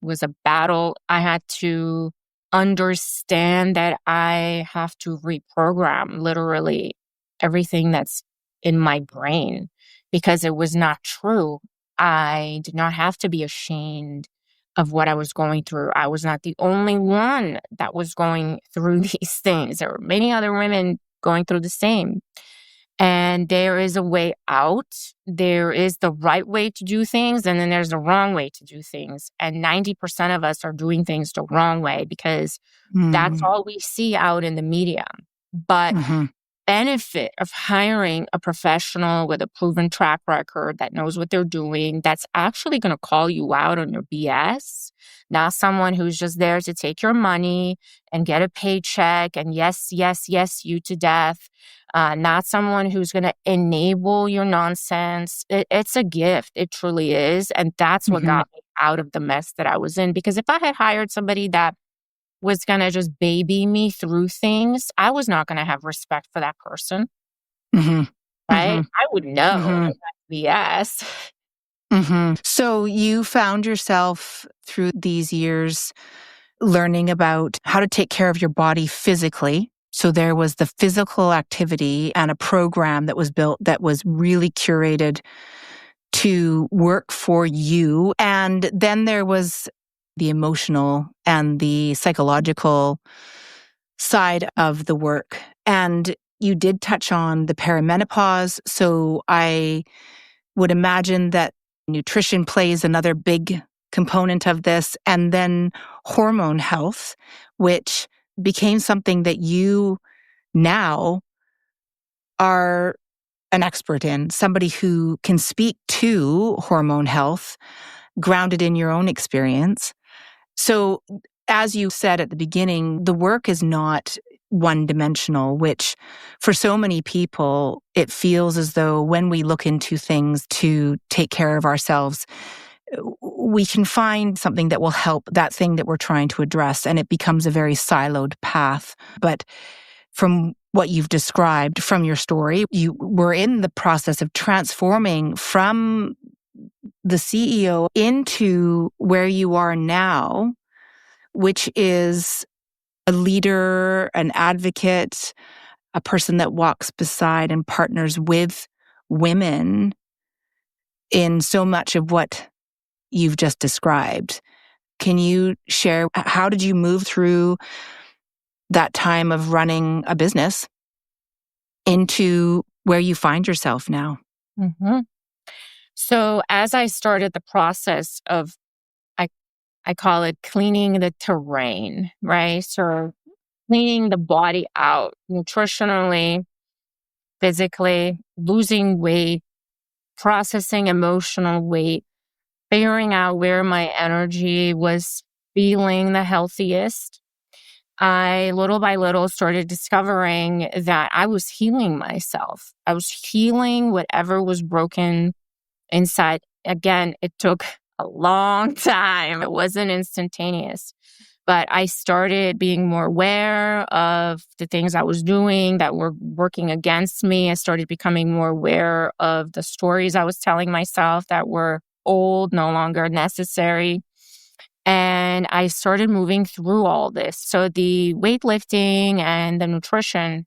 was a battle. I had to understand that I have to reprogram literally everything that's in my brain, because it was not true. I did not have to be ashamed of what I was going through. I was not the only one that was going through these things. There were many other women going through the same. And there is a way out. There is the right way to do things, and then there's the wrong way to do things. And 90% of us are doing things the wrong way because that's all we see out in the media. But benefit of hiring a professional with a proven track record that knows what they're doing, that's actually going to call you out on your BS, not someone who's just there to take your money and get a paycheck and yes, yes, yes, you to death, not someone who's going to enable your nonsense. It's a gift. It truly is. And that's what got me out of the mess that I was in. Because if I had hired somebody that was going to just baby me through things, I was not going to have respect for that person. Right? I would know that's BS. So you found yourself through these years learning about how to take care of your body physically. So there was the physical activity and a program that was built that was really curated to work for you. And then there was the emotional and the psychological side of the work. And you did touch on the perimenopause. So I would imagine that nutrition plays another big component of this. And then hormone health, which became something that you now are an expert in, somebody who can speak to hormone health grounded in your own experience. So, as you said at the beginning, the work is not one-dimensional, which for so many people, it feels as though when we look into things to take care of ourselves, we can find something that will help that thing that we're trying to address, and it becomes a very siloed path. But from what you've described from your story, you were in the process of transforming from the CEO into where you are now, which is a leader, an advocate, a person that walks beside and partners with women in so much of what you've just described. Can you share, how did you move through that time of running a business into where you find yourself now? So as I started the process of, I call it cleaning the terrain, right? So cleaning the body out nutritionally, physically, losing weight, processing emotional weight, figuring out where my energy was feeling the healthiest. I, little by little, started discovering that I was healing myself. I was healing whatever was broken inside. Again, it took a long time. It wasn't instantaneous. But I started being more aware of the things I was doing that were working against me. I started becoming more aware of the stories I was telling myself that were old, no longer necessary. And I started moving through all this. So the weightlifting and the nutrition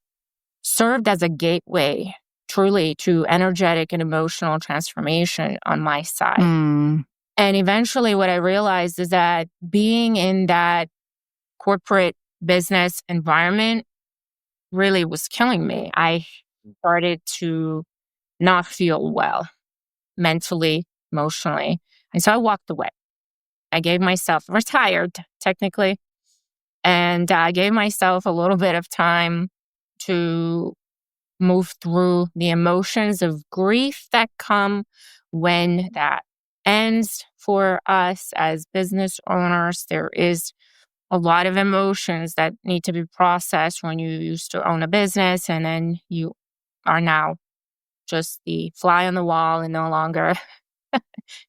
served as a gateway, truly, to energetic and emotional transformation on my side. And eventually what I realized is that being in that corporate business environment really was killing me. I started to not feel well mentally, emotionally. And so I walked away. I gave myself, retired technically, and I gave myself a little bit of time to move through the emotions of grief that come when that ends for us as business owners. There is a lot of emotions that need to be processed when you used to own a business and then you are now just the fly on the wall and no longer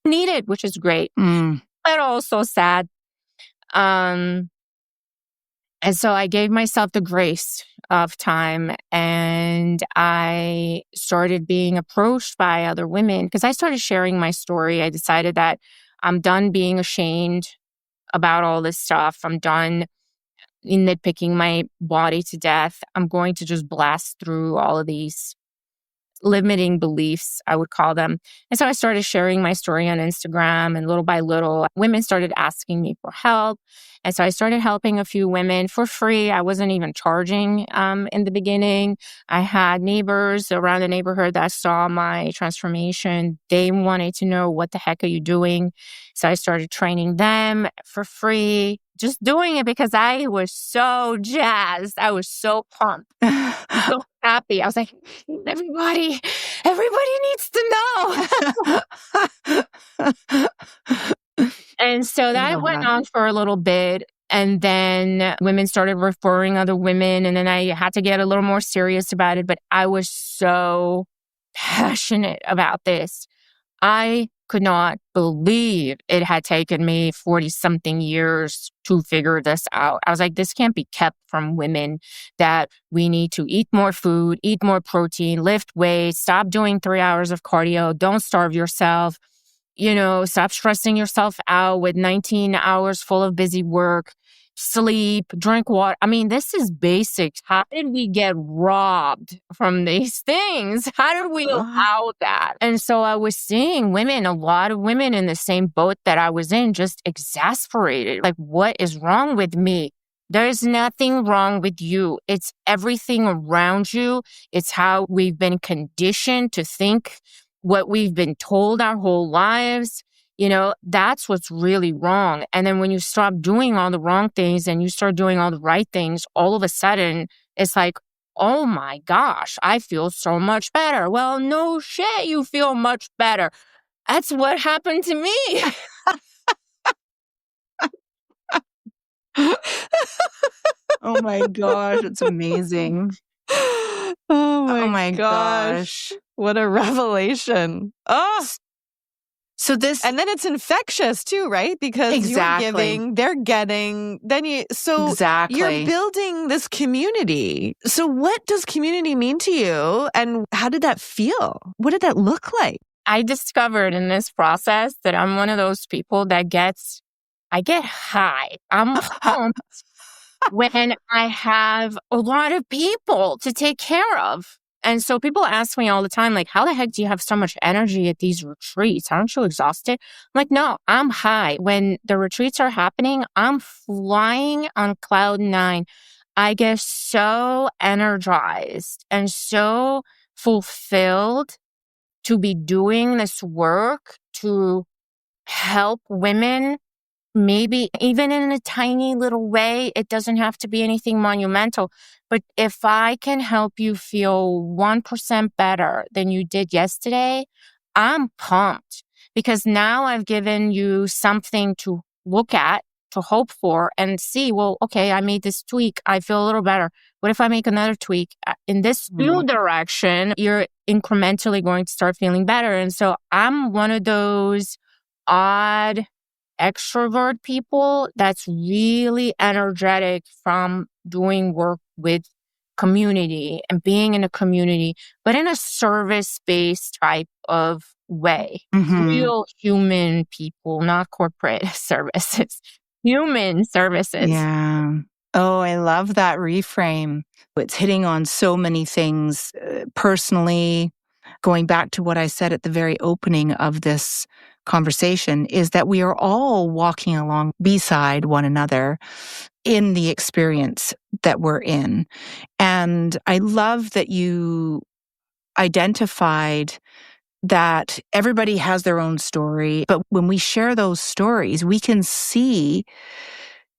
needed, which is great, but also sad. And so I gave myself the grace of time and I started being approached by other women because I started sharing my story. I decided that I'm done being ashamed about all this stuff. I'm done nitpicking my body to death. I'm going to just blast through all of these limiting beliefs, I would call them. And so I started sharing my story on Instagram, and little by little, women started asking me for help. And so I started helping a few women for free. I wasn't even charging in the beginning. I had neighbors around the neighborhood that saw my transformation. They wanted to know, what the heck are you doing? So I started training them for free just doing it because I was so jazzed. I was so pumped, so happy. I was like, everybody needs to know. And so that went on for a little bit. And then women started referring other women. And then I had to get a little more serious about it. But I was so passionate about this. I could not believe it had taken me 40-something years to figure this out. I was like, this can't be kept from women, that we need to eat more food, eat more protein, lift weights, stop doing 3 hours of cardio, don't starve yourself, stop stressing yourself out with 19 hours full of busy work, sleep, drink water. I mean, this is basic. How did we get robbed from these things? How did we allow that? And so I was seeing a lot of women in the same boat that I was in, just exasperated. Like, what is wrong with me? There's nothing wrong with you. It's everything around you. It's how we've been conditioned to think, what we've been told our whole lives. That's what's really wrong. And then when you stop doing all the wrong things and you start doing all the right things, all of a sudden it's like, oh my gosh, I feel so much better. Well, no shit, you feel much better. That's what happened to me. Oh my gosh, it's amazing. Oh my gosh. What a revelation. Oh. So this, and then it's infectious too, right? Because exactly. You're giving, they're getting, exactly. You're building this community. So what does community mean to you? And how did that feel? What did that look like? I discovered in this process that I'm one of those people that I get high. I'm pumped when I have a lot of people to take care of. And so people ask me all the time, like, how the heck do you have so much energy at these retreats? Aren't you exhausted? I'm like, no, I'm high. When the retreats are happening, I'm flying on cloud 9. I get so energized and so fulfilled to be doing this work to help women. Maybe even in a tiny little way, it doesn't have to be anything monumental. But if I can help you feel 1% better than you did yesterday, I'm pumped, because now I've given you something to look at, to hope for, and see, well, okay, I made this tweak. I feel a little better. What if I make another tweak in this new direction? You're incrementally going to start feeling better. And so I'm one of those odd extrovert people that's really energetic from doing work with community and being in a community, but in a service-based type of way. Real human people, not corporate services. Human services. Yeah. Oh, I love that reframe. It's hitting on so many things personally. Going back to what I said at the very opening of this conversation, is that we are all walking along beside one another in the experience that we're in. And I love that you identified that everybody has their own story, but when we share those stories, we can see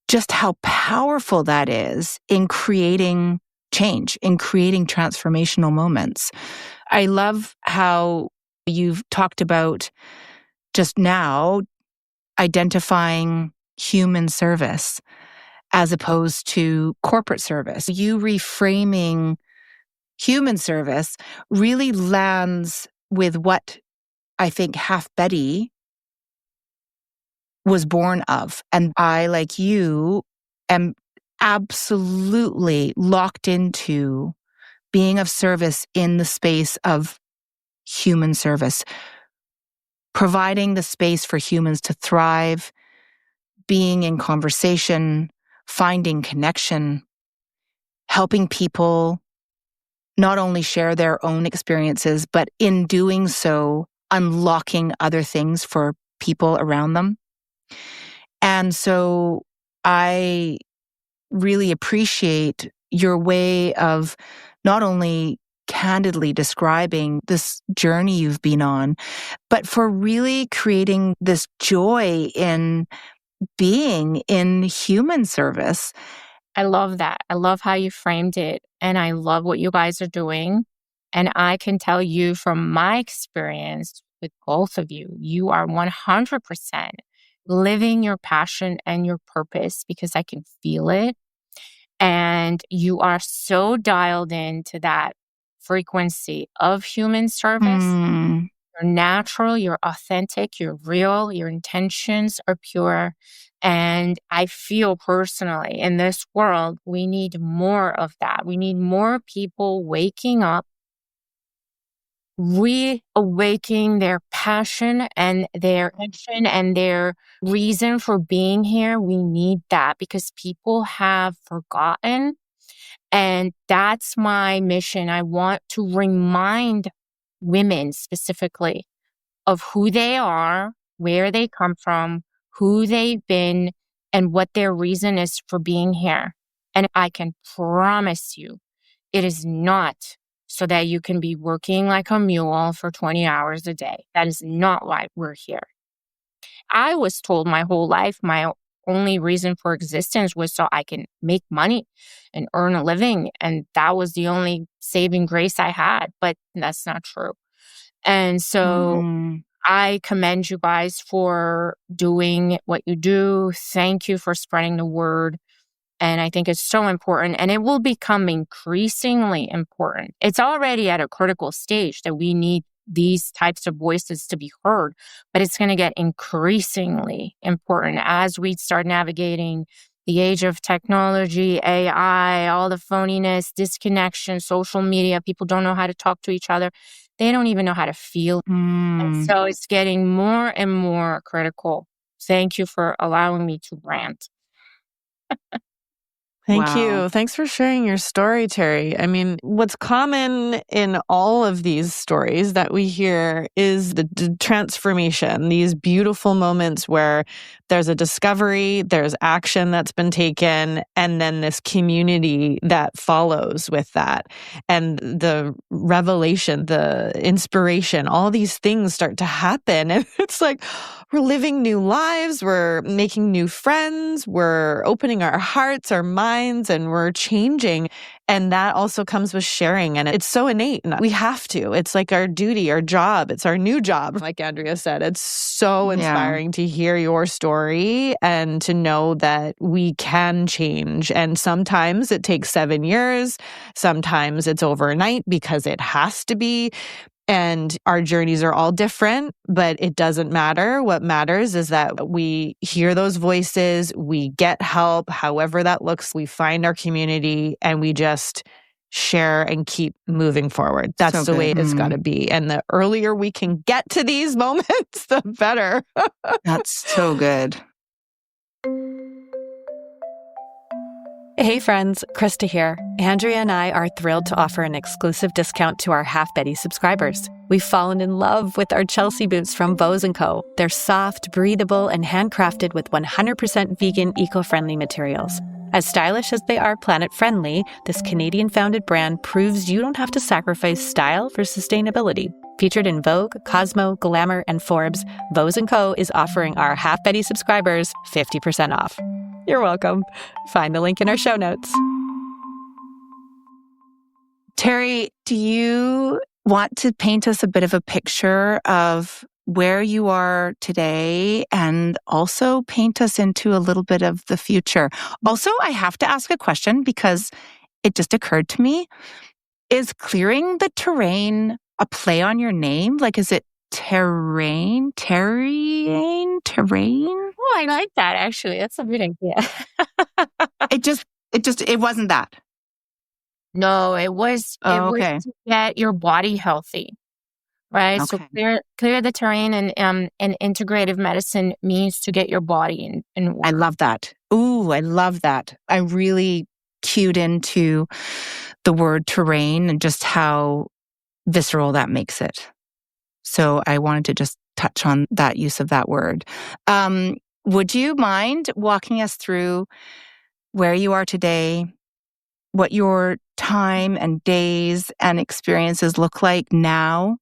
just how powerful that is in creating change, in creating transformational moments. I love how you've talked about just now identifying human service as opposed to corporate service. You reframing human service really lands with what I think halfbetty was born of. And I, like you, am absolutely locked into being of service in the space of human service, providing the space for humans to thrive, being in conversation, finding connection, helping people not only share their own experiences, but in doing so, unlocking other things for people around them. And so I really appreciate your way of not only candidly describing this journey you've been on, but for really creating this joy in being in human service. I love that. I love how you framed it. And I love what you guys are doing. And I can tell you from my experience with both of you, you are 100% living your passion and your purpose because I can feel it. And you are so dialed into that frequency of human service. Mm. You're natural, you're authentic, you're real, your intentions are pure. And I feel personally in this world, we need more of that. We need more people waking up, reawakening their passion and their action and their reason for being here. We need that because people have forgotten. And that's my mission. I want to remind women specifically of who they are, where they come from, who they've been, and what their reason is for being here. And I can promise you, it is not so that you can be working like a mule for 20 hours a day. That is not why we're here. I was told my whole life my only reason for existence was so I can make money and earn a living. And that was the only saving grace I had. But that's not true. And so I commend you guys for doing what you do. Thank you for spreading the word. And I think it's so important, and it will become increasingly important. It's already at a critical stage that we need these types of voices to be heard, but it's going to get increasingly important as we start navigating the age of technology, AI, all the phoniness, disconnection, social media. People don't know how to talk to each other. They don't even know how to feel. And so it's getting more and more critical. Thank you for allowing me to rant. Thank you. Thanks for sharing your story, Terry. I mean, what's common in all of these stories that we hear is the transformation, these beautiful moments where there's a discovery, there's action that's been taken, and then this community that follows with that. And the revelation, the inspiration, all these things start to happen. And it's like, we're living new lives, we're making new friends, we're opening our hearts, our minds, and we're changing. And that also comes with sharing. And it's so innate. We have to. It's like our duty, our job. It's our new job, like Andrea said. It's so inspiring to hear your story and to know that we can change. And sometimes it takes 7 years. Sometimes it's overnight because it has to be. And our journeys are all different, but it doesn't matter. What matters is that we hear those voices, we get help, however that looks, we find our community, and we just share and keep moving forward. That's the way it's got to be. And the earlier we can get to these moments, the better. That's so good. Hey friends, Krista here. Andrea and I are thrilled to offer an exclusive discount to our halfbetty subscribers. We've fallen in love with our Chelsea boots from Bose & Co. They're soft, breathable, and handcrafted with 100% vegan, eco-friendly materials. As stylish as they are planet-friendly, this Canadian-founded brand proves you don't have to sacrifice style for sustainability. Featured in Vogue, Cosmo, Glamour, and Forbes, Bose & Co. is offering our halfbetty subscribers 50% off. You're welcome. Find the link in our show notes. Terry, do you want to paint us a bit of a picture of where you are today and also paint us into a little bit of the future? Also, I have to ask a question because it just occurred to me. Is clearing the terrain a play on your name? Like, is it terrain? Terrain? Oh, I like that, actually. That's a good idea. It wasn't that. No, it was to get your body healthy, right? Okay. So clear the terrain, and integrative medicine means to get your body in I love that. Ooh, I love that. I really cued into the word terrain and just how visceral that makes it. So I wanted to just touch on that use of that word. Would you mind walking us through where you are today, what your time and days and experiences look like now,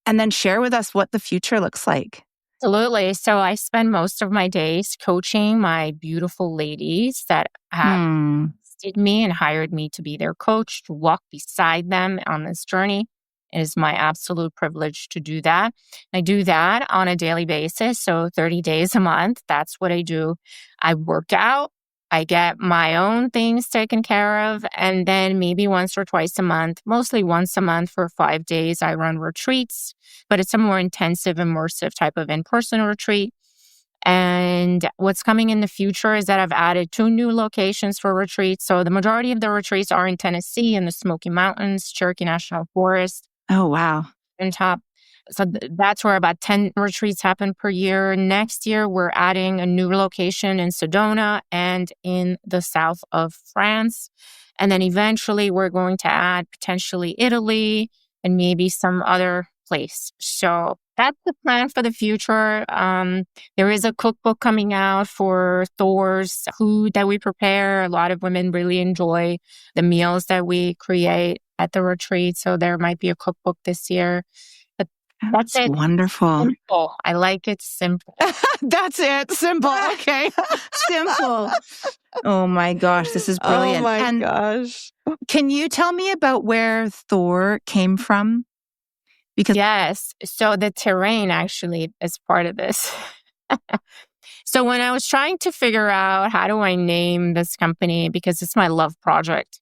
and then share with us what the future looks like? Absolutely. So I spend most of my days coaching my beautiful ladies that have Hmm. trusted me and hired me to be their coach, to walk beside them on this journey. It is my absolute privilege to do that. I do that on a daily basis. So 30 days a month, that's what I do. I work out. I get my own things taken care of. And then maybe once or twice a month, mostly once a month for 5 days, I run retreats, but it's a more intensive, immersive type of in-person retreat. And what's coming in the future is that I've added 2 new locations for retreats. So the majority of the retreats are in Tennessee in the Smoky Mountains, Cherokee National Forest, Oh, wow. and top. So that's where about 10 retreats happen per year. Next year, we're adding a new location in Sedona and in the south of France. And then eventually we're going to add potentially Italy and maybe some other place. So that's the plan for the future. There is a cookbook coming out for THOR's food that we prepare. A lot of women really enjoy the meals that we create at the retreat. So there might be a cookbook this year. But that's it. Wonderful. Simple. I like it simple. That's it. Simple. Okay. Simple. Oh my gosh, this is brilliant. Oh my And gosh. can you tell me about where THOR came from? Because Yes. So the terrain actually is part of this. So when I was trying to figure out how do I name this company, because it's my love project.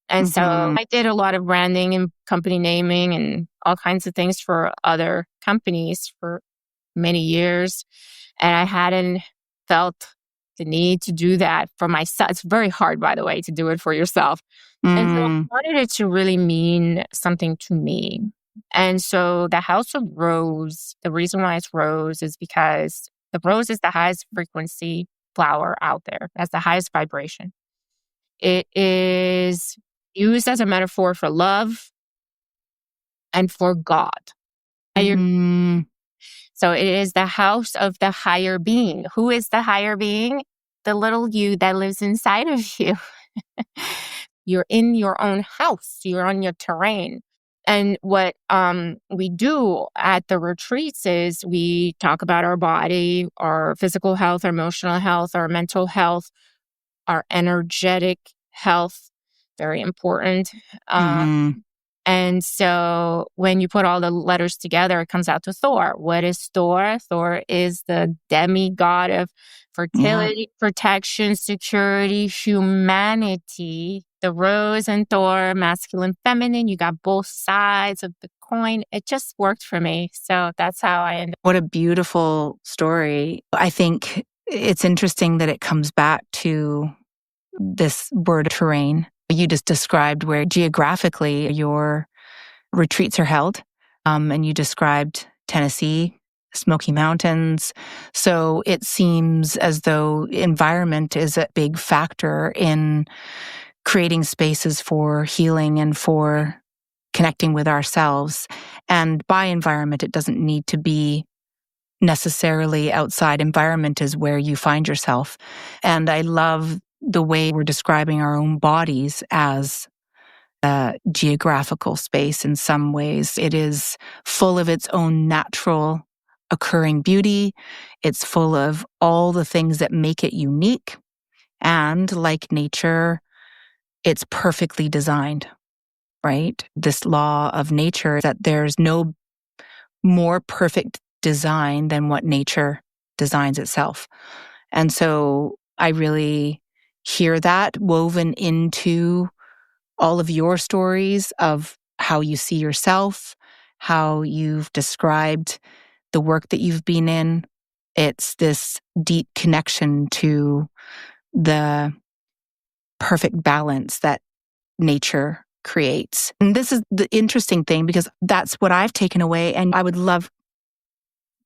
And so I did a lot of branding and company naming and all kinds of things for other companies for many years. And I hadn't felt the need to do that for myself. It's very hard, by the way, to do it for yourself. And so I wanted it to really mean something to me. And so the House of Rose, the reason why it's rose is because the rose is the highest frequency flower out there. That's the highest vibration. It is used as a metaphor for love and for God. So it is the house of the higher being. Who is the higher being? The little you that lives inside of you. You're in your own house. You're on your terrain. And what we do at the retreats is we talk about our body, our physical health, our emotional health, our mental health, our energetic health. Very important. And so when you put all the letters together, it comes out to THOR. What is THOR? THOR is the demigod of fertility, protection, security, humanity. The rose and THOR, masculine, feminine. You got both sides of the coin. It just worked for me. So that's how I ended up. What a beautiful story. I think it's interesting that it comes back to this word terrain. You just described where geographically your retreats are held, and you described Tennessee, Smoky Mountains. So it seems as though environment is a big factor in creating spaces for healing and for connecting with ourselves. And by environment, it doesn't need to be necessarily outside. Environment is where you find yourself. And I love the way we're describing our own bodies as a geographical space in some ways. It is full of its own natural occurring beauty. It's full of all the things that make it unique. And like nature, it's perfectly designed, right? This law of nature is that there's no more perfect design than what nature designs itself. And so I really hear that woven into all of your stories of how you see yourself, how you've described the work that you've been in. It's this deep connection to the perfect balance that nature creates. And this is the interesting thing because that's what I've taken away. And I would love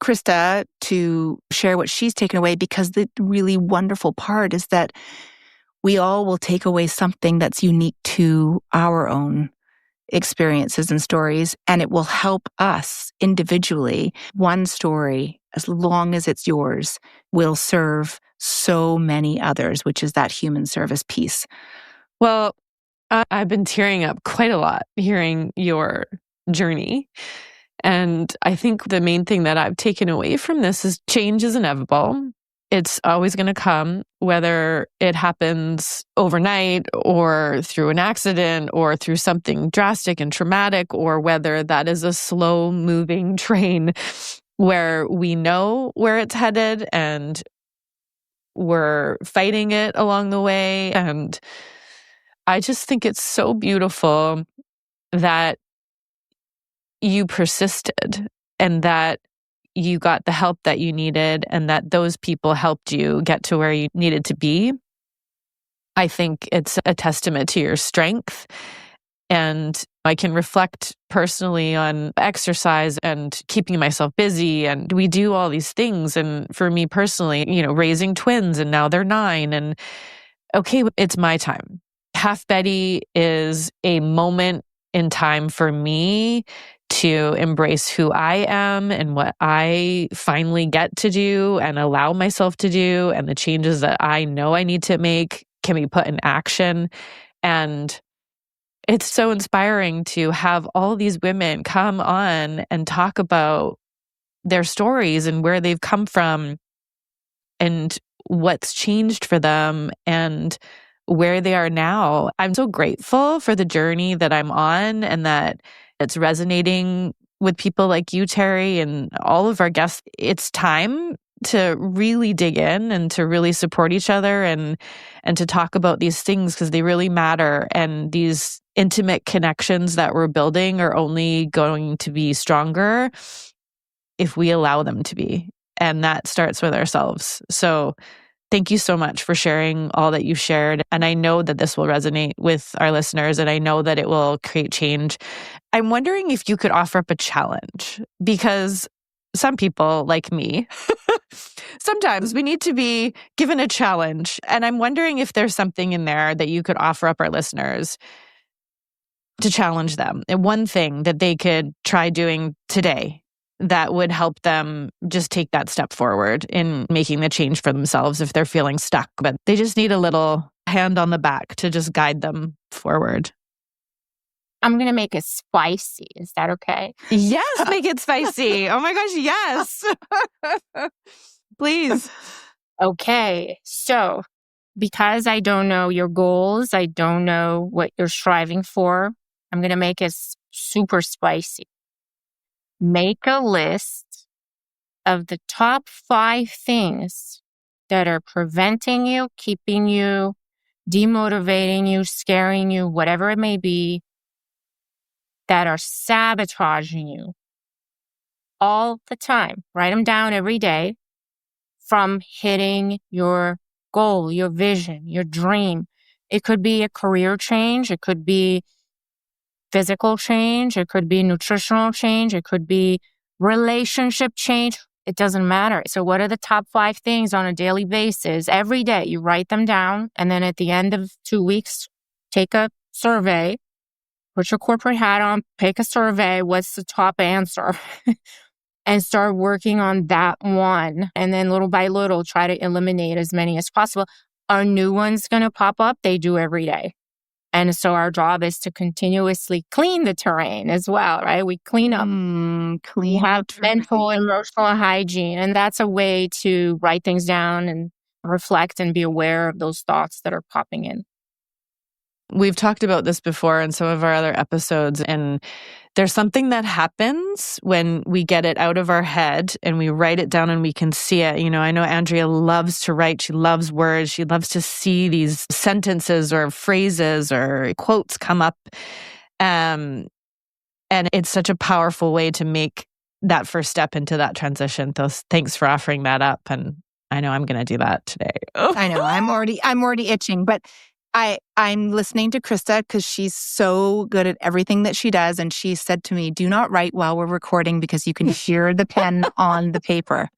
Krista to share what she's taken away, because the really wonderful part is that we all will take away something that's unique to our own experiences and stories, and it will help us individually. One story, as long as it's yours, will serve so many others, which is that human service piece. Well, I've been tearing up quite a lot hearing your journey. And I think the main thing that I've taken away from this is change is inevitable. It's always going to come, whether it happens overnight or through an accident or through something drastic and traumatic, or whether that is a slow moving train where we know where it's headed and we're fighting it along the way. And I just think it's so beautiful that you persisted and that you got the help that you needed and that those people helped you get to where you needed to be. I think it's a testament to your strength. And I can reflect personally on exercise and keeping myself busy. And we do all these things. And for me personally, raising twins, and now they're 9. And okay, it's my time. Half Betty is a moment in time for me to embrace who I am and what I finally get to do and allow myself to do, and the changes that I know I need to make can be put in action. And it's so inspiring to have all these women come on and talk about their stories and where they've come from and what's changed for them and where they are now. I'm so grateful for the journey that I'm on and that it's resonating with people like you, Terry, and all of our guests. It's time to really dig in and to really support each other and to talk about these things because they really matter. And these intimate connections that we're building are only going to be stronger if we allow them to be. And that starts with ourselves. So thank you so much for sharing all that you've shared. And I know that this will resonate with our listeners, and I know that it will create change. I'm wondering if you could offer up a challenge, because some people like me, sometimes we need to be given a challenge. And I'm wondering if there's something in there that you could offer up our listeners to challenge them. And one thing that they could try doing today that would help them just take that step forward in making the change for themselves if they're feeling stuck. But they just need a little hand on the back to just guide them forward. I'm going to make it spicy. Is that okay? Yes, make it spicy. Oh my gosh, yes. Please. Okay. So because I don't know your goals, I don't know what you're striving for, I'm going to make it super spicy. Make a list of the top 5 things that are preventing you, keeping you, demotivating you, scaring you, whatever it may be, that are sabotaging you all the time. Write them down every day from hitting your goal, your vision, your dream. It could be a career change. It could be physical change. It could be nutritional change. It could be relationship change. It doesn't matter. So what are the top 5 things on a daily basis? Every day you write them down. And then at the end of 2 weeks, take a survey, put your corporate hat on, take a survey. What's the top answer? And start working on that one. And then little by little, try to eliminate as many as possible. Are new ones going to pop up? They do every day. And so our job is to continuously clean the terrain as well, right? We clean up. We have mental, emotional hygiene. And that's a way to write things down and reflect and be aware of those thoughts that are popping in. We've talked about this before in some of our other episodes, and there's something that happens when we get it out of our head and we write it down and we can see it. I know Andrea loves to write. She loves words. She loves to see these sentences or phrases or quotes come up. And it's such a powerful way to make that first step into that transition. So thanks for offering that up. And I know I'm going to do that today. I know. I'm already itching, but I'm listening to Krista because she's so good at everything that she does. And she said to me, do not write while we're recording because you can hear the pen on the paper.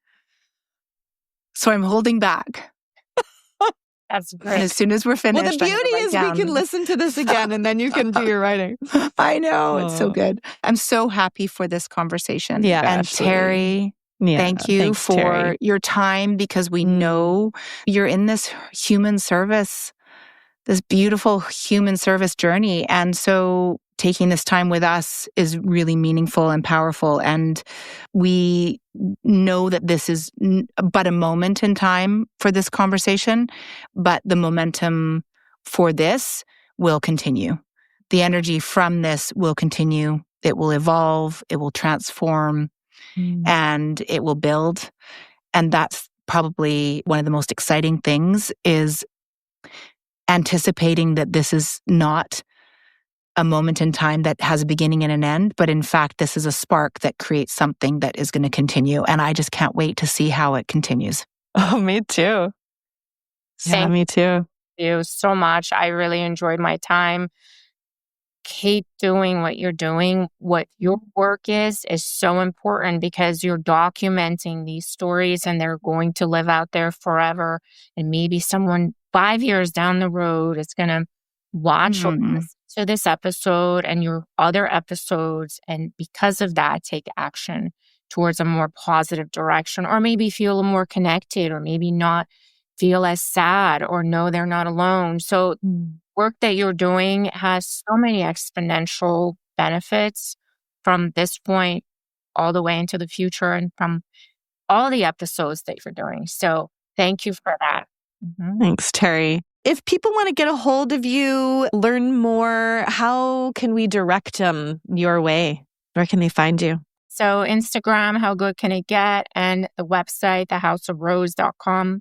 So I'm holding back. That's great. And as soon as we're finished, well, the beauty is we can listen to this again and then you can do your writing. I know. It's so good. I'm so happy for this conversation. Yeah, and Ashley. Terry, thank you for Terry. your time, because we know you're in this human service, this beautiful human service journey. And so taking this time with us is really meaningful and powerful. And we know that this is but a moment in time for this conversation, but the momentum for this will continue. The energy from this will continue. It will evolve, it will transform, and it will build. And that's probably one of the most exciting things, is anticipating that this is not a moment in time that has a beginning and an end, but in fact, this is a spark that creates something that is going to continue. And I just can't wait to see how it continues. Oh, me too. Yeah, me too. Thank you so much. I really enjoyed my time. Keep doing what you're doing. What your work is so important, because you're documenting these stories and they're going to live out there forever. And maybe someone 5 years down the road is going to watch to this episode and your other episodes. And because of that, take action towards a more positive direction, or maybe feel more connected, or maybe not feel as sad, or know they're not alone. So work that you're doing has so many exponential benefits from this point all the way into the future, and from all the episodes that you're doing. So thank you for that. Thanks, Terry. If people want to get a hold of you, learn more, how can we direct them your way? Where can they find you? So Instagram, how good can it get? And the website, thehouseofrose.com.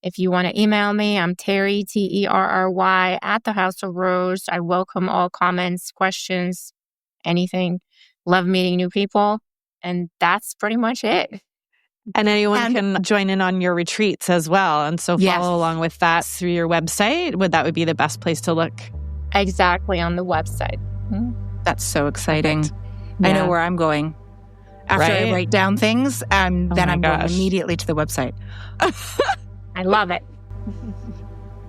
If you want to email me, I'm Terry, Terry, at The House of Rose. I welcome all comments, questions, anything. Love meeting new people. And that's pretty much it. And anyone can join in on your retreats as well. And so follow along with that through your website. That would be the best place to look. Exactly, on the website. That's so exciting. I know where I'm going. After I write down things, and then I'm going immediately to the website. I love it.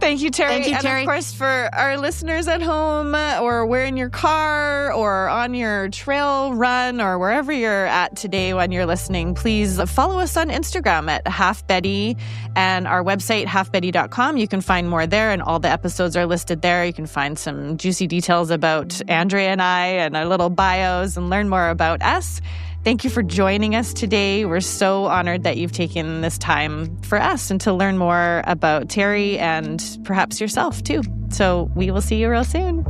Thank you, Terry. Thank you, Terry. And of course, for our listeners at home, or we're in your car, or on your trail run, or wherever you're at today when you're listening, please follow us on Instagram at halfbetty, and our website, halfbetty.com. You can find more there, and all the episodes are listed there. You can find some juicy details about Andrea and I, and our little bios, and learn more about us. Thank you for joining us today. We're so honored that you've taken this time for us and to learn more about Terry and perhaps yourself too. So we will see you real soon.